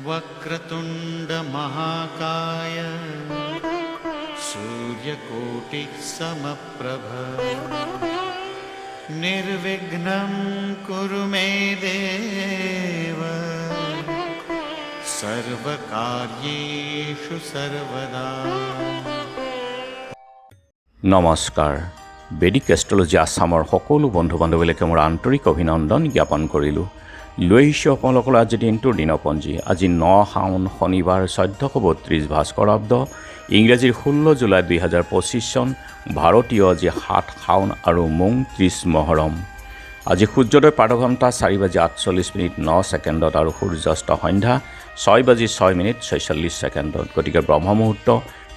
वक्रतुंड महाकाय सूर्यकोटि समप्रभ निर्विघ्नं कुरु मे देव सर्वकार्येषु सर्वदा। নমস্কাৰ। বেদিক এষ্ট্ৰলজি আছামৰ সকলো বন্ধু বান্ধৱীলৈকে মোৰ আন্তৰিক অভিনন্দন জ্ঞাপন কৰিলোঁ। লৈ আহিছোঁ আপোনালোকৰ আজিৰ দিনটোৰ দিনপঞ্জী। আজি 9 শাওন শনিবাৰ 1432 ভাস্কৰাব্দ, ইংৰাজীৰ 16 জুলাই 2025 চন, ভাৰতীয় আজি 7 শাওন আৰু মোং 30 মহৰম। আজি সূৰ্যোদয় প্ৰাতঃঘণ্টা 4:48:09 আৰু সূৰ্যাস্ত সন্ধ্যা 6:06:46। গতিকে ব্ৰহ্মমুহূৰ্ত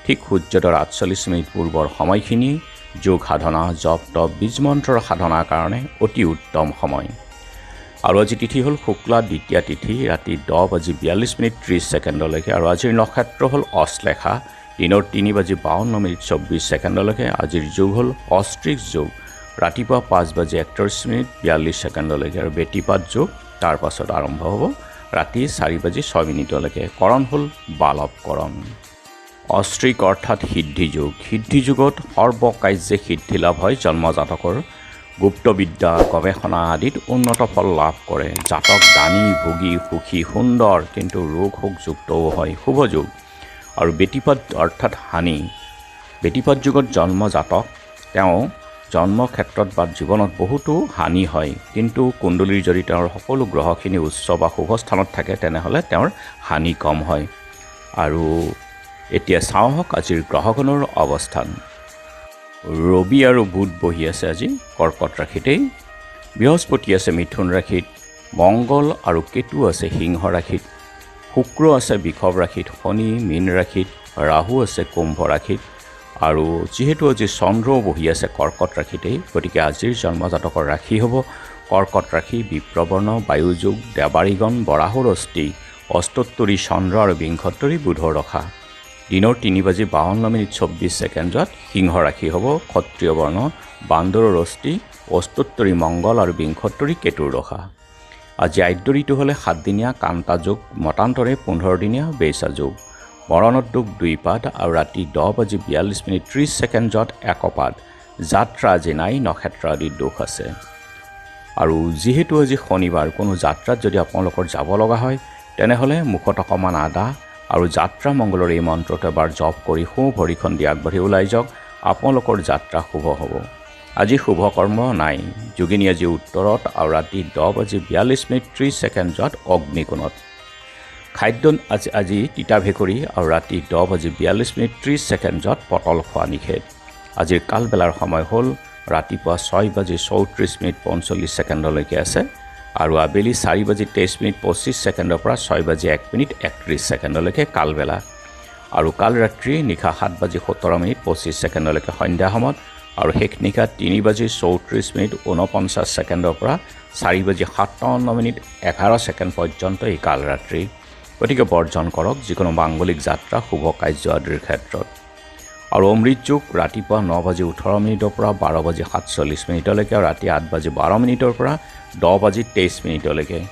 ঠিক সূৰ্যোদয়ৰ 48 পূৰ্বৰ সময়খিনি যোগ সাধনা, জপ তপ, বীজ মন্ত্ৰৰ সাধনাৰ কাৰণে অতি উত্তম সময়। আৰু আজি তিথি হ'ল শুক্লা দ্বিতীয়া তিথি, ৰাতি 10:42:30 আৰু আজিৰ নক্ষত্ৰ হ'ল অশ্লেষা, দিনৰ 3:52:24 আজিৰ যোগ হ'ল অষ্ট্ৰিক যোগ, ৰাতিপুৱা 5:41:42 আৰু বেটিপাত যোগ তাৰ পাছত আৰম্ভ হ'ব ৰাতি 4:06 কৰণ হ'ল বালৱ কৰণ। অষ্ট্ৰিক অৰ্থাৎ সিদ্ধিযোগ। সিদ্ধিযোগত সৰ্বকাৰ্যে সিদ্ধি লাভ হয়। জন্মজাতকৰ গুপ্তবিদ্যা, গৱেষণা আদিত উন্নত ফল লাভ কৰে। জাতক দানী, ভোগী, সুখী, সুন্দৰ, কিন্তু ৰোগ শোকযুক্তও হয়। শুভযোগ। আৰু বেটিপাত অৰ্থাৎ হানি। বেটিপাত যুগত জন্মজাতক তেওঁ জন্মক্ষেত্ৰত বা জীৱনত বহুতো হানি হয়, কিন্তু কুণ্ডলীৰ যদি তেওঁৰ সকলো গ্ৰহখিনি উচ্চ বা শুভ স্থানত থাকে তেনেহ'লে তেওঁৰ হানি কম হয়। আৰু এতিয়া চাওঁহক আজিৰ গ্ৰহগণৰ অৱস্থান। ৰবি আৰু বুধ বহি আছে আজি কৰ্কট ৰাশিতেই, বৃহস্পতি আছে মিথুন ৰাশিত, মংগল আৰু কেতু আছে সিংহ ৰাশিত, শুক্ৰ আছে বৃষভ ৰাশিত, শনি মীন ৰাশিত, ৰাহু আছে কুম্ভ ৰাশিত, আৰু যিহেতু আজি চন্দ্ৰও বহি আছে কৰ্কট ৰাশিতেই, গতিকে আজিৰ জন্মজাতকৰ ৰাশি হ'ব কৰ্কট ৰাশি, বিপ্ৰবৰ্ণ, বায়ুযোগ, দেৱাৰীগণ, বৰাহৰ অস্থি, অষ্টোত্তৰী চন্দ্ৰ আৰু বিংশোত্তৰী বুধৰ দশা। দিনৰ 3:52:24 সিংহ ৰাশি হ'ব ক্ষত্ৰিয় বৰ্ণ, বান্দৰৰ অস্থি, অষ্টোত্তৰী মংগল আৰু বিংশোত্তৰী কেতুৰ দশা। আজি আদ্যৰিটো হ'লে 7 দিনীয়া কান্তা যোগ, মতান্তৰে 15 দিনীয়া বেচা যোগ, মৰণত দুখ 2 পাদ আৰু ৰাতি 10:42:30 একপাদ। যাত্ৰা আজি নাই, নক্ষত্ৰ আদিত দোষ আছে। আৰু যিহেতু আজি শনিবাৰ, কোনো যাত্ৰাত যদি আপোনালোকৰ যাব লগা হয় তেনেহ'লে মুখত অকণমান আদা আৰু যাত্ৰা মংগলৰ এই মন্ত্ৰটো এবাৰ জপ কৰি সোঁ ভৰিখন দি আগবাঢ়ি ওলাই যাওক, আপোনালোকৰ যাত্ৰা শুভ হ'ব। আজি শুভ কৰ্ম নাই। যোগিনী আজি উত্তৰত আৰু ৰাতি 10:42:30 অগ্নিকোণত। খাদ্য আজি তিতা ভেকুৰী আৰু ৰাতি 10:42:30 পটল খোৱা নিষেধ। আজিৰ কালবেলাৰ সময় হ'ল ৰাতিপুৱা 6:34:45 আছে আৰু আবেলি 4:23:25 পৰা 6:01:31 কালবেলা। আৰু কালৰাত্ৰি নিশা 7:17:25 সন্ধ্যা সময়ত, আৰু শেষ নিশা 3:34:49 পৰা 4:57:11 পৰ্যন্ত এই কালৰাত্ৰি। গতিকে বৰ্জন কৰক যিকোনো মাংগলিক যাত্ৰা, শুভ কাৰ্য আদিৰ ক্ষেত্ৰত। আৰু অমৃত যোগ ৰাতিপুৱা 9:18 পৰা 12:47 আৰু ৰাতি 8:12 পৰা 10:23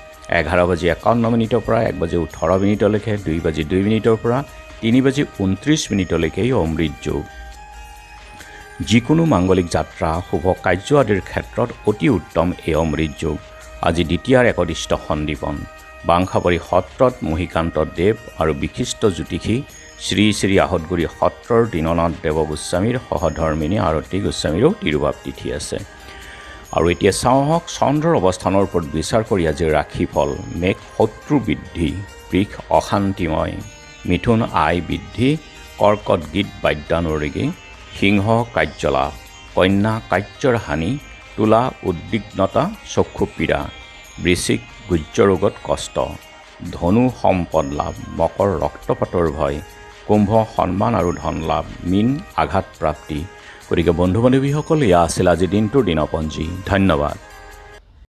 11:51 পৰা 1:18 2:02 পৰা 3:29 এই অমৃত যোগ। যিকোনো মাংগলিক যাত্ৰা, শুভ কাৰ্য আদিৰ ক্ষেত্ৰত অতি উত্তম এই অমৃত যোগ। আজি দ্বিতীয়াৰ একদিষ্ট সন্দীপন। বাংশাবাৰী সত্ৰত মহিকান্ত দেৱ আৰু বিশিষ্ট জ্যোতিষী শ্ৰী শ্ৰী আহতগুৰি সত্ৰৰ দীননাথ দেৱ গোস্বামীৰ সহধৰ্মিনী আৰতী গোস্বামীৰো তিৰুভাৱ তিথি আছে। আৰু এতিয়া চাওঁহক চন্দ্ৰৰ অৱস্থানৰ ওপৰত বিচাৰ কৰি আজিৰ ৰাশিফল। মেঘ শত্ৰু বৃদ্ধি, বৃষ অশান্তিময়, মিথুন আয় বৃদ্ধি, কৰ্কট গীত বাদ্যানুৰাগী, সিংহ কাৰ্যলাভ, কন্যা কাৰ্যৰ হানি, তুলা উদ্বিগ্নতা, চক্ষু পীড়া, বৃশ্চিক গুহ্য ৰোগত কষ্ট, ধনু সম্পদ লাভ, মকৰ ৰক্তপাতৰ ভয়, কুম্ভ সন্মান আৰু ধন লাভ, মীন আঘাত প্ৰাপ্তি। গতিকে বন্ধু বান্ধৱীসকল, এয়া আছিল আজি দিনটোৰ দিনপঞ্জী। ধন্যবাদ।